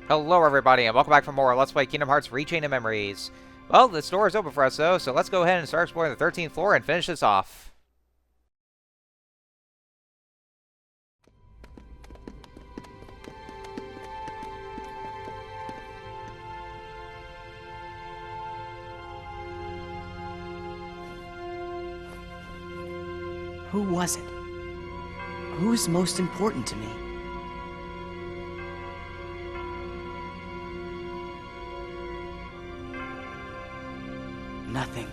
Hello everybody, and welcome back for more Let's Play Kingdom Hearts Rechain of Memories. Well, the store is open for us though, so let's go ahead and start exploring the 13th floor and finish this off. Who was it? Who's most important to me? Nothing.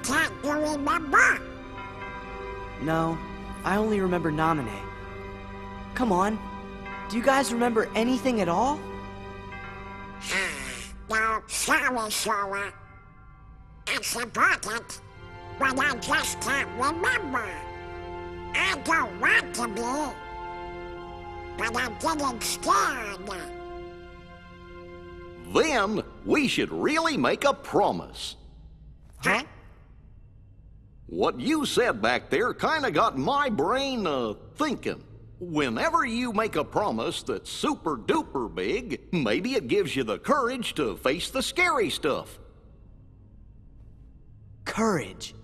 Can't you remember? No, I only remember Namine. Come on, do you guys remember anything at all? No, sorry, Sora. It's important, but I just can't remember. I don't want to be, but I'm getting scared. Then we should really make a promise. Huh? What you said back there kinda got my brain, thinking. Whenever you make a promise that's super duper big, maybe it gives you the courage to face the scary stuff. Courage.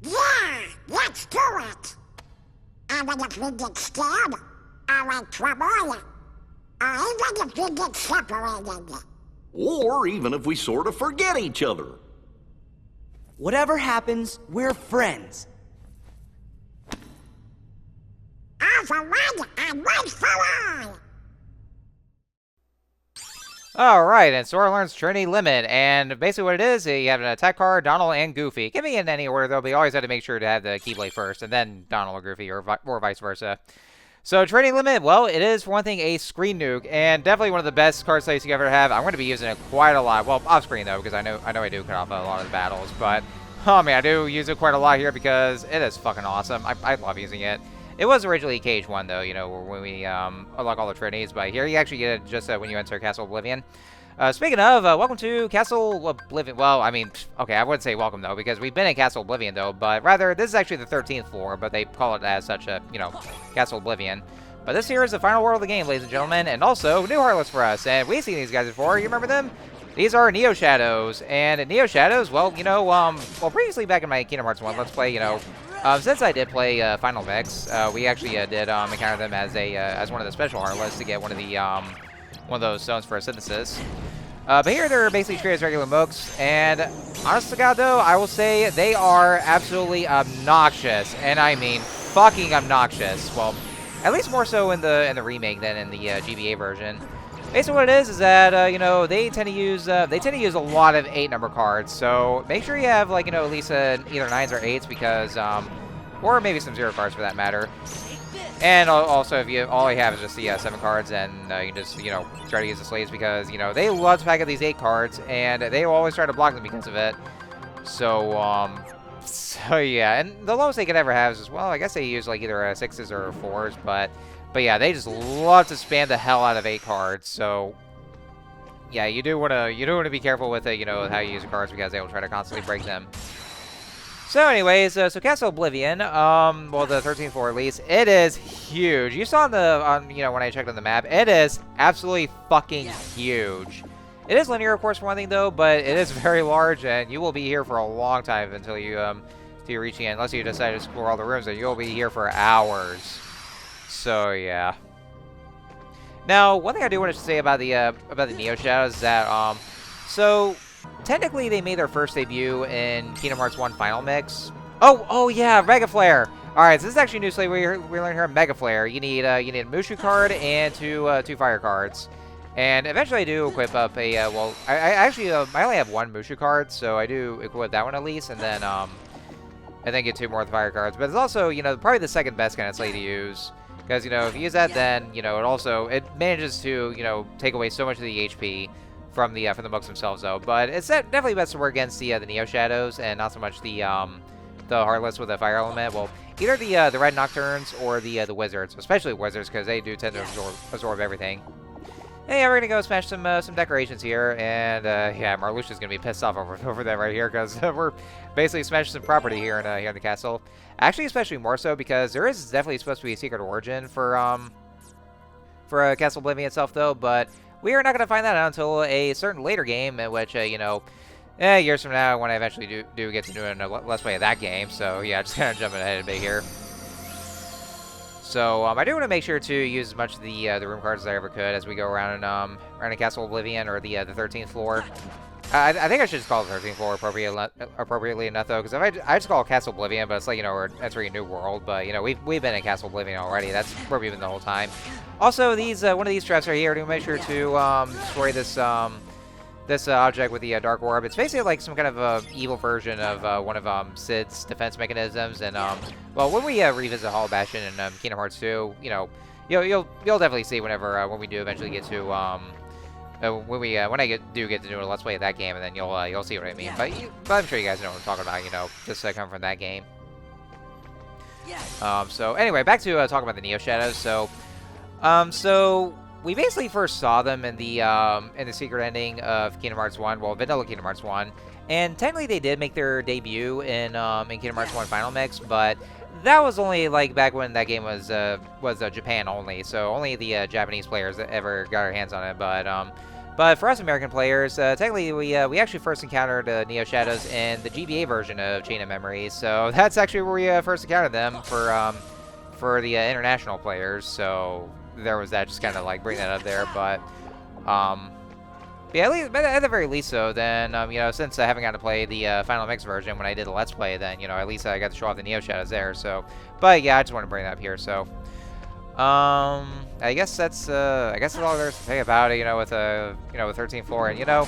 Yeah, let's do it. And if we get scared, or in trouble, or even if we get separated. Or even if we sort of forget each other. Whatever happens, we're friends. All for one and one for all. Alright, and Sora learns Trinity Limit, and basically what it is, you have an attack card, Donald, and Goofy. Give me in any order though, but you always have to make sure to have the Keyblade first, and then Donald or Goofy, or vice versa. So Trinity Limit, well, it is, for one thing, a screen nuke, and definitely one of the best card slates you ever have. I'm going to be using it quite a lot. Well, off screen though, because I know I do cut off a lot of the battles, but oh man, I do use it quite a lot here because it is fucking awesome. I love using it. It was originally Cage 1 though, you know, when we unlock all the Trinities, but here you actually get it just when you enter Castle Oblivion. Speaking of, welcome to Castle Oblivion. Well, I mean, okay, I wouldn't say welcome though, because we've been in Castle Oblivion though, but rather, this is actually the 13th floor, but they call it as such a, you know, Castle Oblivion. But this here is the final world of the game, ladies and gentlemen, and also new Heartless for us, and we've seen these guys before, you remember them? These are Neo Shadows, and Neo Shadows, well, you know, well, previously back in my Kingdom Hearts 1 Let's Play, you know, since I did play Final Mix, we actually did encounter them as a as one of the special Heartless to get one of those stones for a synthesis. But here they're basically treated as regular mooks, and honest to God though, I will say they are absolutely obnoxious, and I mean fucking obnoxious. Well, at least more so in the remake than in the GBA version. Basically, what it is that you know, they tend to use a lot of 8-number cards. So make sure you have, like, you know, at least either 9s or 8s, because or maybe some 0 cards for that matter. And also, if all you have is just the 7 cards, and you can just, you know, try to use the slaves, because, you know, they love to pack up these 8 cards, and they will always try to block them because of it. So so yeah, and the lowest they could ever have is, well, I guess they use like either 6s or 4s, but yeah, they just love to spam the hell out of 8 cards. So yeah, you do want to be careful with it, you know, how you use the cards, because they will try to constantly break them. So anyways, so Castle Oblivion, well, the 13th floor at least, it is huge. You saw you know, when I checked on the map, it is absolutely fucking huge. It is linear, of course, for one thing though, but it is very large, and you will be here for a long time until you reach the end, unless you decide to explore all the rooms, and you'll be here for hours. So yeah. Now, one thing I do want to say about the Neo Shadows is that so technically they made their first debut in Kingdom Hearts 1 Final Mix. Oh yeah, Mega Flare. All right, so this is actually a new slate we learned here. Mega Flare. You need a Mushu card and two fire cards. And eventually I do equip up a, well, I actually, I only have 1 Mushu card, so I do equip that one at least, and then get 2 more of the fire cards. But it's also, you know, probably the second best kind of slate to use, because, you know, if you use that, then, you know, it manages to, you know, take away so much of the HP from the books themselves, though. But it's definitely best to work against the Neo Shadows, and not so much the Heartless with the fire element. Well, either the Red Nocturnes or the Wizards, especially Wizards, because they do tend to absorb everything. Hey, we're gonna go smash some decorations here, and yeah, Marluxia's gonna be pissed off over that right here because we're basically smashing some property here in the castle. Actually, especially more so because there is definitely supposed to be a secret origin for Castle Oblivion itself, though. But we are not gonna find that out until a certain later game, in which you know, years from now, when I eventually do get to do a let's play of that game. So yeah, just kind of jumping ahead a bit here. So I do want to make sure to use as much of the room cards as I ever could as we go around in Castle Oblivion, or the 13th floor. I think I should just call it the 13th floor appropriately enough, though, because if I just call it Castle Oblivion, but it's like, you know, we're entering a new world. But you know, we've been in Castle Oblivion already. That's where we've been the whole time. Also, these one of these traps right here. To make sure to destroy this object with the Dark Orb. It's basically like some kind of evil version of one of Cid's defense mechanisms. And well, when we revisit Hall of Bastion and Kingdom Hearts 2, you know, you'll definitely see whenever when we do eventually get to when I do get to do a let's play of that game, and then you'll see what I mean. But I'm sure you guys know what I'm talking about. You know, just coming from that game. So anyway, back to talking about the Neo Shadows. So we basically first saw them in the secret ending of Kingdom Hearts 1, well, Vanilla Kingdom Hearts 1, and technically they did make their debut in Kingdom Hearts 1 Final Mix, but that was only like back when that game was Japan only, so only the Japanese players that ever got their hands on it. But for us American players, technically we actually first encountered Neo Shadows in the GBA version of Chain of Memories, so that's actually where we first encountered them for the international players. So there was that, just kind of like bring that up there. But yeah, at the very least, so then you know, since I haven't gotten to play the Final Mix version when I did the Let's Play, then you know, at least I got to show off the Neo Shadows there. So, but yeah, I just want to bring that up here. So I guess that's all there's to say about it. You know, with 13th floor, and you know,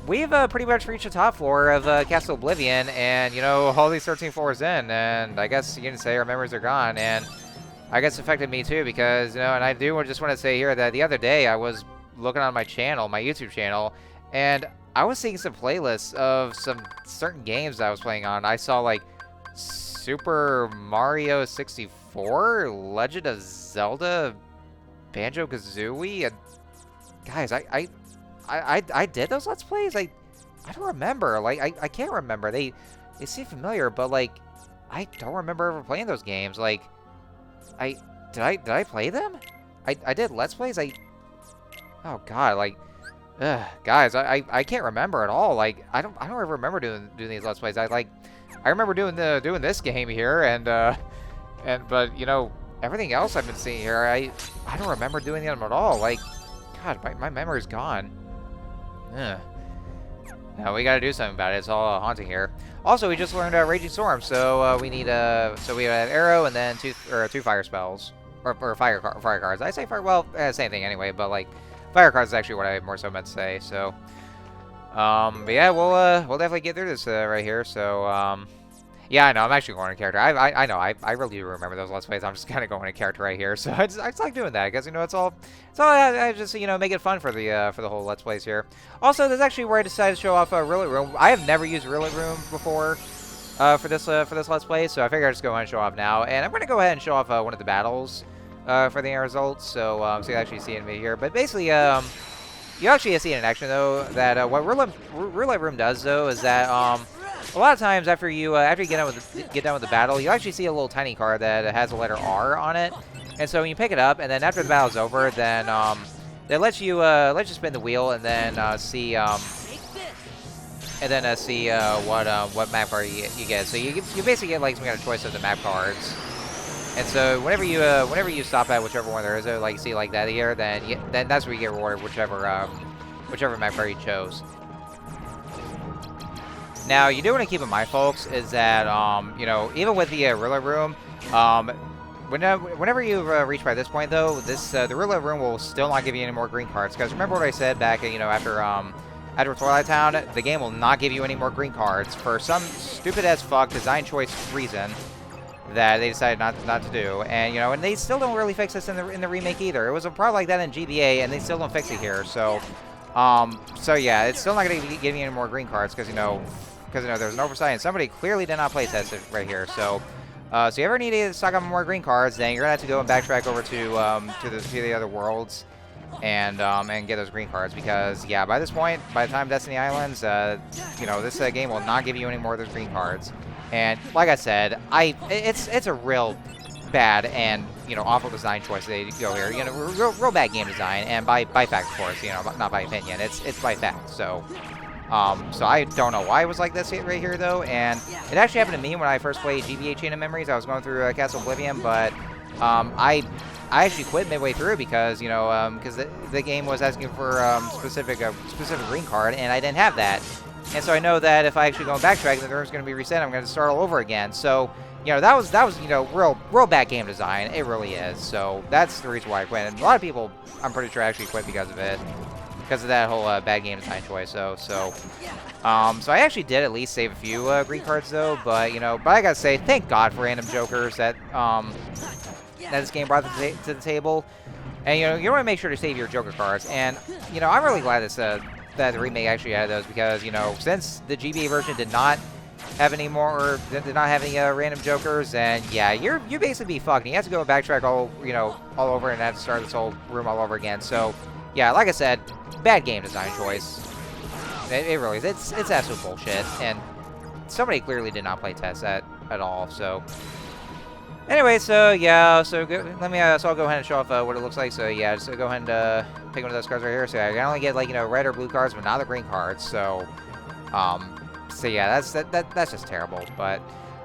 we've pretty much reached the top floor of Castle Oblivion, and you know, all these 13 floors in, and I guess you can say our memories are gone, and I guess it affected me too, because you know, and I do just want to say here that the other day I was looking on my channel, my YouTube channel, and I was seeing some playlists of some certain games that I was playing on. I saw like Super Mario 64, Legend of Zelda, Banjo-Kazooie, and guys, I did those Let's Plays. I don't remember. Like I can't remember. They seem familiar, but like I don't remember ever playing those games. Like did I play them? I did Let's Plays. Oh god, like guys, I can't remember at all. Like I don't ever remember doing these Let's Plays. I remember doing this game here, and but you know, everything else I've been seeing here, I don't remember doing them at all. Like god, my memory's gone. Ugh. Now we gotta do something about it. It's all haunting here. Also, we just learned Raging Storm, so we need so we have Arrow and then two fire spells, or fire cards. I say fire, well, same thing anyway, but like fire cards is actually what I more so meant to say. So but yeah, we'll definitely get through this right here. So yeah, I know, I'm actually going in character. I know, I really do remember those Let's Plays. I'm just kind of going in character right here. So I just like doing that, because, you know, it's all I just, you know, make it fun for the whole Let's Plays here. Also, there's actually where I decided to show off a Relit Room. I have never used Relit Room before for this Let's Play, so I figured I'd just go ahead and show off now. And I'm going to go ahead and show off one of the battles for the end results, so you actually see it in me here. But basically, you actually see it in action, though, that what Relit Room does, though, is that a lot of times after you get done with the battle, you actually see a little tiny card that has a letter R on it, and so when you pick it up, and then after the battle's over, then it lets you spin the wheel and then see what map card you get. So you basically get like some kind of choice of the map cards, and so whenever you stop at whichever one there is, like see like that here, then that's where you get rewarded whichever map card you chose. Now, you do want to keep in mind, folks, is that, you know, even with the Relit Room, whenever you reach by this point, though, the Relit Room will still not give you any more green cards. Because remember what I said back, you know, after Twilight Town, the game will not give you any more green cards for some stupid-as fuck design choice reason that they decided not to do. And, you know, and they still don't really fix this in the remake either. It was a problem like that in GBA, and they still don't fix it here. So, so yeah, it's still not going to give you any more green cards, because, you know, there's an oversight, and somebody clearly did not playtest it right here. So, so you ever need to stock up more green cards, then you're gonna have to go and backtrack over to the other worlds, and get those green cards, because yeah, by this point, by the time Destiny Islands, you know, this game will not give you any more of those green cards. And like I said, it's a real bad and, you know, awful design choice they go here. You know, real bad game design, and by fact, of course, you know, not by opinion. It's by fact. So I don't know why it was like this right here, though. And it actually happened to me when I first played GBA Chain of Memories. I was going through Castle Oblivion, but I actually quit midway through because, you know, because the game was asking for specific green card, and I didn't have that. And so I know that if I actually go and backtrack, the room's going to be reset. I'm going to start all over again. So, you know, that was you know, real bad game design. It really is. So that's the reason why I quit. And a lot of people, I'm pretty sure, actually quit because of it, because of that whole bad game design choice. So I actually did at least save a few green cards though. But you know, I gotta say, thank God for random jokers that this game brought to the table. And you know, you want to make sure to save your joker cards. And you know, I'm really glad that the remake actually had those, because you know, since the GBA version did not have any more, or did not have any random jokers, and yeah, you basically be fucked. You have to go and backtrack all over and have to start this whole room all over again. So yeah, like I said, bad game design choice. It really is. It's absolute bullshit, and somebody clearly did not play test that at all. So anyway, so yeah, so I'll go ahead and show off what it looks like. So yeah, just go ahead and pick one of those cards right here. So I can only get, like, you know, red or blue cards, but not the green cards. So so yeah, that's just terrible. But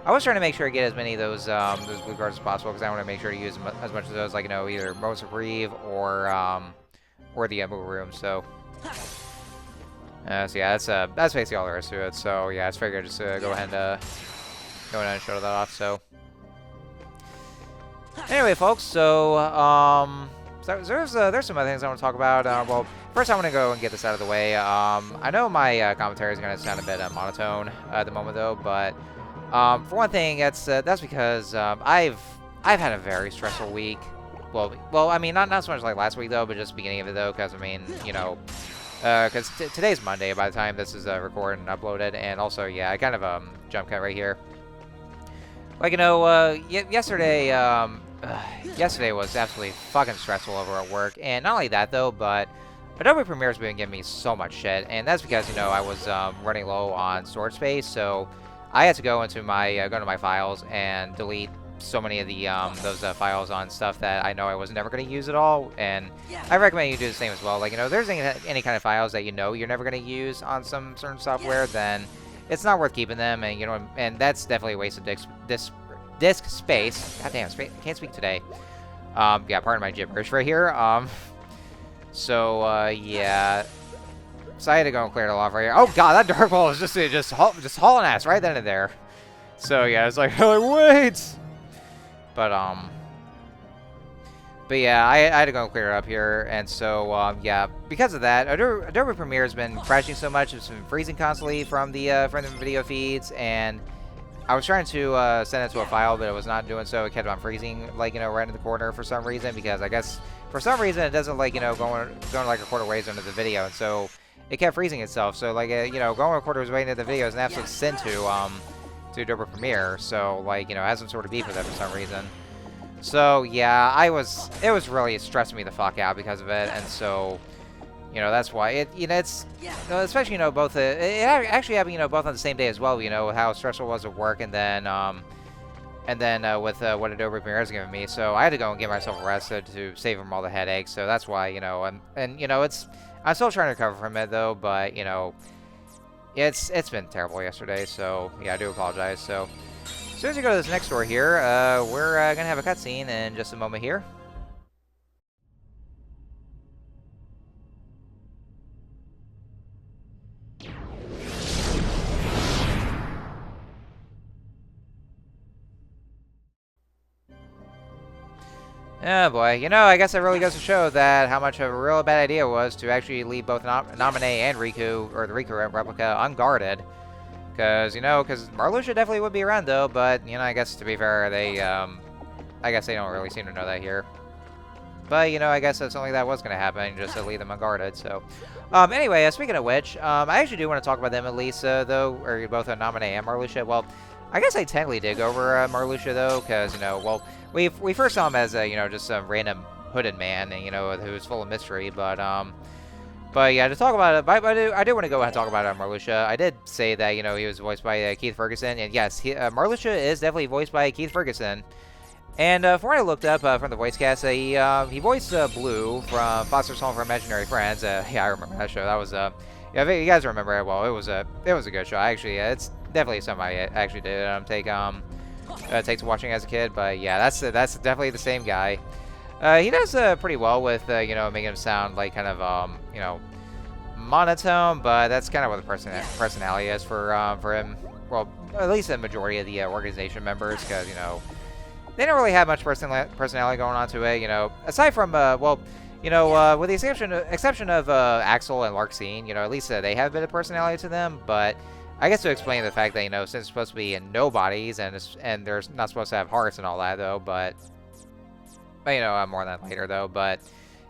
I was trying to make sure I get as many of those blue cards as possible, because I want to make sure to use as much of those, like, you know, either Moments of Reeve or the Moo Room. So so yeah, that's basically all there is to it. So yeah, I just figured just go ahead and show that off. So anyway, folks, so there's some other things I want to talk about. Well, first I want to go and get this out of the way. I know my commentary is going to sound a bit monotone at the moment, though, but for one thing, that's because I've had a very stressful week. Well, I mean, not so much like last week though, but just the beginning of it though, because I mean, you know, because today's Monday by the time this is recorded and uploaded, and also yeah, I kind of jump cut right here. Like, you know, yesterday was absolutely fucking stressful over at work, and not only that though, but Adobe Premiere's been giving me so much shit, and that's because, you know, I was running low on storage space, so I had to go into my files and delete so many of the those files on stuff that I know I was never going to use at all. And I recommend you do the same as well. Like, you know, if there's any kind of files that you know you're never going to use on some certain software, then it's not worth keeping them. And you know, and that's definitely a waste of disk space. God damn, can't speak today. Yeah, pardon my gibberish right here. So yeah, so I had to go and clear it all off right here. Oh god, that dark ball is just hauling ass right then and there. So yeah, it's like, oh, wait. But yeah, I had to go and clear it up here, and so yeah, because of that, Adobe Premiere has been crashing so much. It's been freezing constantly from the video feeds, and I was trying to send it to a file, but it was not doing so. It kept on freezing, like, you know, right in the corner for some reason, because I guess for some reason it doesn't, like, you know, going like a quarter ways into the video, and so it kept freezing itself. So, like, you know, going a quarter way into the video is an absolute sin to Adobe Premiere. So, like, you know, it has some sort of beef with it for some reason. So yeah, it was really stressing me the fuck out because of it, and so, you know, that's why it's especially, you know, both it actually happened, you know, both on the same day as well. You know how stressful it was at work, and then with what Adobe Premiere has given me, so I had to go and give myself a rest to save from all the headaches. So that's why, you know, and you know, I'm still trying to recover from it though, but you know, it's been terrible yesterday. So yeah, I do apologize. So as soon as you go to this next door here, we're gonna have a cutscene in just a moment here. Oh boy, you know, I guess it really goes to show that how much of a real bad idea it was to actually leave both Naminé and Riku, or the Riku replica, unguarded. Because Marluxia definitely would be around though, but, you know, I guess to be fair, I guess they don't really seem to know that here. But, you know, I guess that's something that was going to happen, just to leave them unguarded, so. Anyway, speaking of which, I actually do want to talk about them at least, though, or both Naminé and Marluxia. Well, I guess I technically did go over Marluxia though, because, you know, well, we first saw him as, you know, just some random hooded man, and who's full of mystery. But yeah, to talk about it, I do want to go ahead and talk about Marluxia. I did say that he was voiced by Keith Ferguson, and yes, Marluxia is definitely voiced by Keith Ferguson. And from what I looked up from the voice cast, he voiced Blue from Foster's Home for Imaginary Friends. Yeah, I remember that show. That was yeah, if you guys remember it well. It was a good show. Actually, it's definitely something I actually did take to watching as a kid. But yeah, that's definitely the same guy. He does pretty well with making him sound like kind of monotone, but that's kind of what the personality is for him. Well, at least the majority of the organization members, because they don't really have much personality going on to it. Aside from with the exception of Axel and Larxene, at least they have a bit of personality to them. But I guess to explain the fact that since it's supposed to be in nobodies and they're not supposed to have hearts and all that though, but more on that later though. But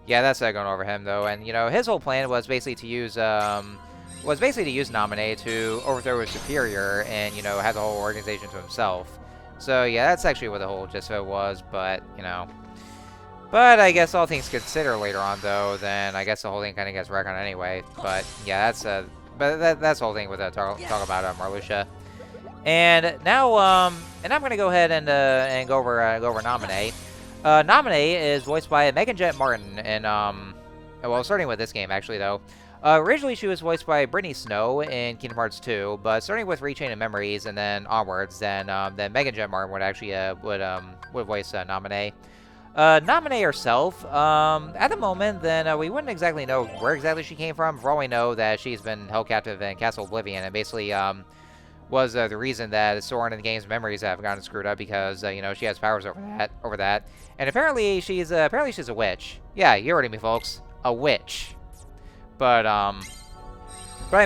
yeah, that's going over him though, and his whole plan was basically to use Naminé to overthrow his superior and have the whole organization to himself. So yeah, that's actually what the whole gist of it was. But but I guess all things considered later on though, then I guess the whole thing kind of gets wrecked on anyway. But yeah, that's the whole thing with talk about Marluxia. And now and I'm gonna go ahead and go over Naminé. Naminé is voiced by Megan Jett Martin, and well, starting with this game actually though. Originally, she was voiced by Brittany Snow in Kingdom Hearts 2, but starting with Rechain of Memories and then onwards, then Megan Jett Martin would actually would voice Naminé. Naminé herself, at the moment, then we wouldn't exactly know where exactly she came from. For all we know, that she's been held captive in Castle Oblivion, and basically was the reason that Soren and the game's memories have gotten screwed up because she has powers over that, and apparently she's a witch. Yeah, you heard me, folks, a witch. But I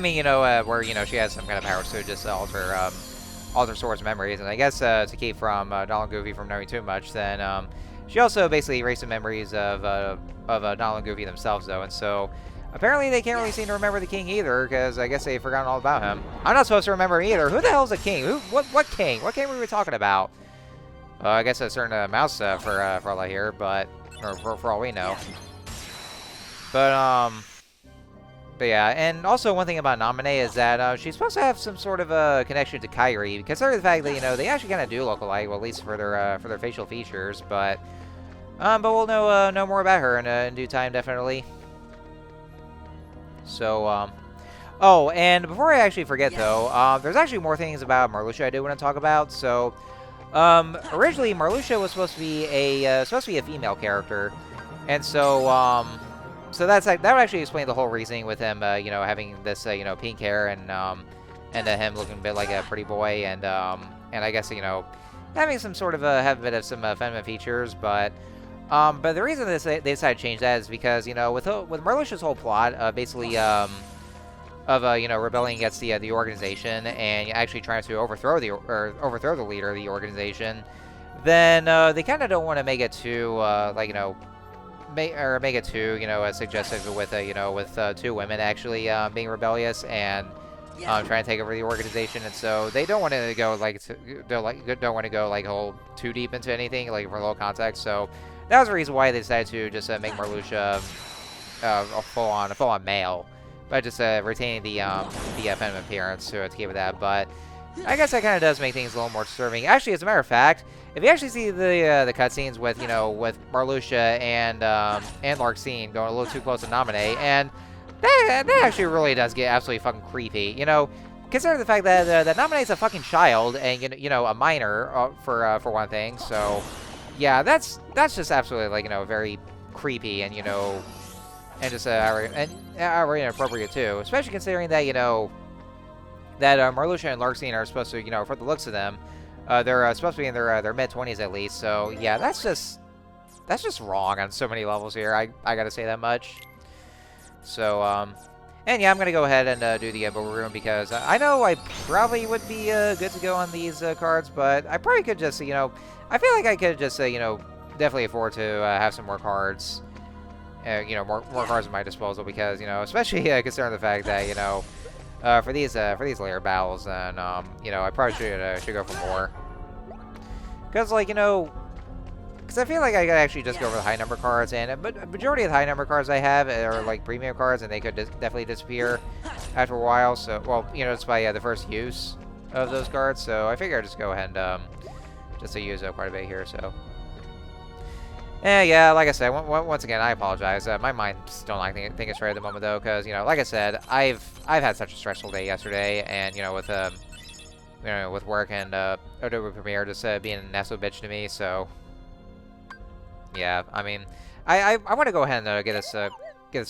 mean, where she has some kind of powers to just alter Sora's memories, and I guess to keep from Donald and Goofy from knowing too much, then she also basically erased the memories of Donald and Goofy themselves, though, and so apparently they can't really seem to remember the king either, because I guess they've forgotten all about him. I'm not supposed to remember him either. Who the hell's a king? What king? What king were we talking about? I guess a certain mouse for all I hear, but for all we know. But yeah, and also one thing about Naminé is that she's supposed to have some sort of a connection to Kairi, considering the fact that they actually kind of do look alike, well, at least for their facial features. But we'll know more about her in due time, definitely. So oh, and before I actually forget though, there's actually more things about Marluxia I do want to talk about. So originally Marluxia was supposed to be a female character, and so so that would actually explain the whole reasoning with him, having this, pink hair and him looking a bit like a pretty boy, and I guess having some sort of have a bit of some feminine features, but the reason they decided to change that is because with Marluxia's whole plot, basically of rebelling against the organization and actually trying to overthrow the leader of the organization, then they kind of don't want to make it too make it too suggestive with with two women actually being rebellious and trying to take over the organization, and so they don't want to go don't want to go whole too deep into anything for low context. So that was the reason why they decided to just make Marluxia a full-on male, but just retaining the feminine appearance to keep with that. But I guess that kind of does make things a little more disturbing. Actually, as a matter of fact, if you actually see the cutscenes with with Marluxia and Larxene going a little too close to Naminé, and that actually really does get absolutely fucking creepy. Consider the fact that Naminé's a fucking child and a minor for one thing. So yeah, that's just absolutely very creepy and and just outright inappropriate too, especially considering that that Marluxia and Larxene are supposed to for the looks of them. They're supposed to be in their mid-20s at least, so yeah, that's just wrong on so many levels here. I gotta say that much. So and yeah, I'm gonna go ahead and do the Boba room because I know I probably would be good to go on these cards, but I probably could just I feel like I could just definitely afford to have some more cards, more cards at my disposal because especially considering the fact that for these layer battles, and I probably should go for more, because Because I feel like I could actually just go over the high number cards, and but a majority of the high number cards I have are like premium cards, and they could definitely disappear after a while. So, well, you know, it's by the first use of those cards. So I figure I'll just go ahead and just to use quite a bit here. So, yeah, like I said, once again, I apologize. My mind's still not thinking straight at the moment though, because you know, like I said, I've had such a stressful day yesterday, and you know, with work and Adobe Premiere just being an absolute bitch to me. So. Yeah, I mean, I want to go ahead and get this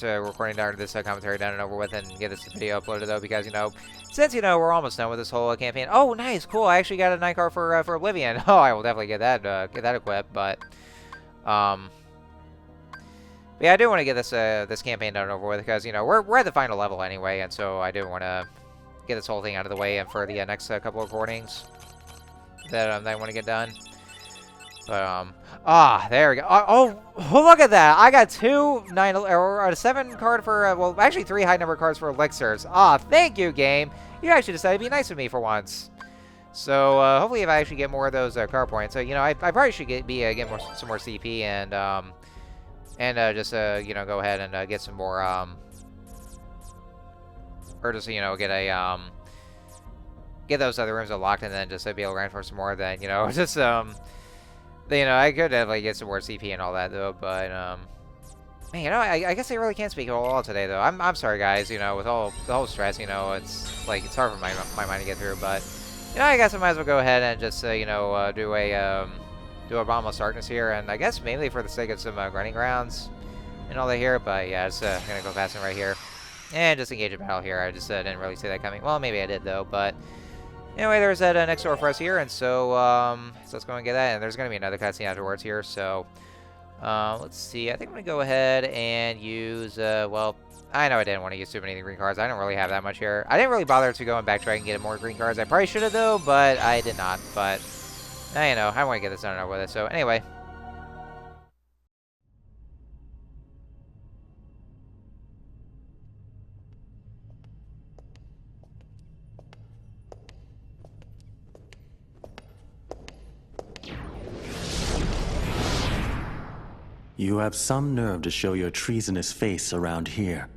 recording down, this commentary done and over with, and get this video uploaded though, because you know, since you know we're almost done with this whole campaign. Oh, nice, cool! I actually got a night card for Oblivion. Oh, I will definitely get that equipped. But yeah, I do want to get this campaign done and over with, because you know we're at the final level anyway, and so I do want to get this whole thing out of the way, and for the next couple of recordings that I want to get done. But there we go. Oh, look at that! I got 7 card for well, actually 3 high number cards for elixirs. Thank you, game. You actually decided to be nice with me for once. So hopefully, if I actually get more of those card points, so you know, I probably should get some more CP and just you know, go ahead and get some more or just you know, get those other rooms unlocked, and then just be able to grind for some more. Then you know, just you know, I could definitely get some more CP and all that though, but man, you know, I guess I really can't speak at all today though. I'm sorry guys, you know, with all the whole stress, you know, it's like it's hard for my mind to get through, but you know, I guess I might as well go ahead and just you know, do a Bottomless Darkness here, and I guess mainly for the sake of some grinding grounds and all that here. But yeah, just gonna go past him right here and just engage a battle here. I just didn't really see that coming. Well, maybe I did though, but. Anyway, there's that next door for us here, and so let's go and get that, and there's going to be another cutscene afterwards here, so let's see. I think I'm going to go ahead and use, well, I know I didn't want to use too many green cards. I don't really have that much here. I didn't really bother to go and backtrack and get more green cards. I probably should have, though, but I did not, but, you know, I want to get this done and over with it, so anyway. You have some nerve to show your treasonous face around here.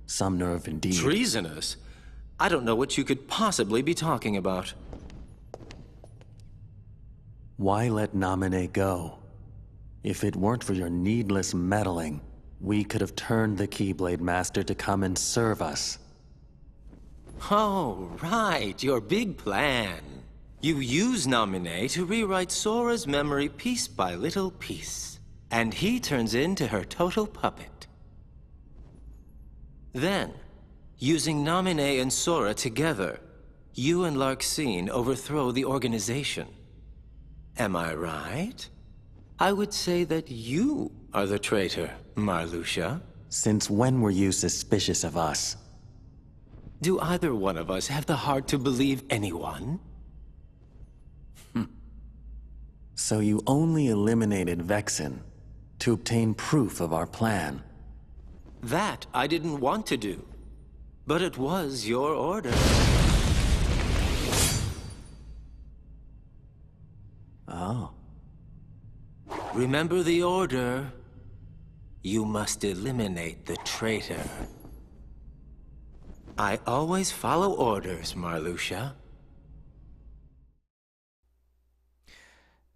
Some nerve indeed. Treasonous? I don't know what you could possibly be talking about. Why let Naminé go? If it weren't for your needless meddling, we could have turned the Keyblade Master to come and serve us. Oh, right, your big plan. You use Naminé to rewrite Sora's memory piece by little piece. And he turns into her total puppet. Then, using Naminé and Sora together, you and Larxene overthrow the organization. Am I right? I would say that you are the traitor, Marluxia. Since when were you suspicious of us? Do either one of us have the heart to believe anyone? So you only eliminated Vexen to obtain proof of our plan. That I didn't want to do. But it was your order. Oh. Remember the order. You must eliminate the traitor. I always follow orders, Marluxia.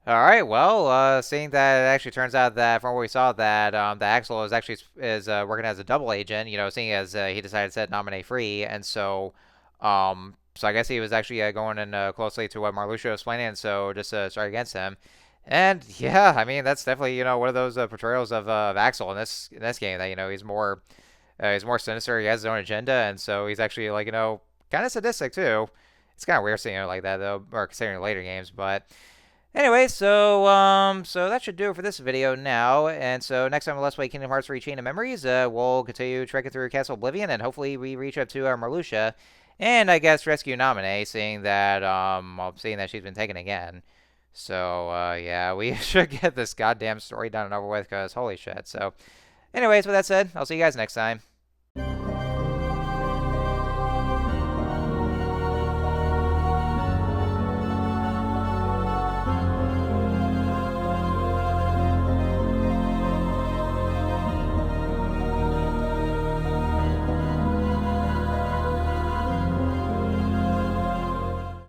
All right, well, seeing that it actually turns out that from what we saw that the Axel is actually working as a double agent, you know, seeing as he decided to set Naminé free, and so I guess he was actually going in closely to what Marluxia was planning, and so just started against him. And yeah, I mean that's definitely, you know, one of those portrayals of Axel in this game, that, you know, he's more sinister, he has his own agenda, and so he's actually, like, you know, kind of sadistic too. It's kind of weird seeing it like that though, or considering later games, but. Anyway, so that should do it for this video now. And so next time on Let's Play Kingdom Hearts 3 Chain of Memories, we'll continue trekking through Castle Oblivion, and hopefully we reach up to Marluxia, and I guess rescue Naminé, seeing that she's been taken again. So yeah, we should get this goddamn story done and over with, because holy shit. So anyways, with that said, I'll see you guys next time.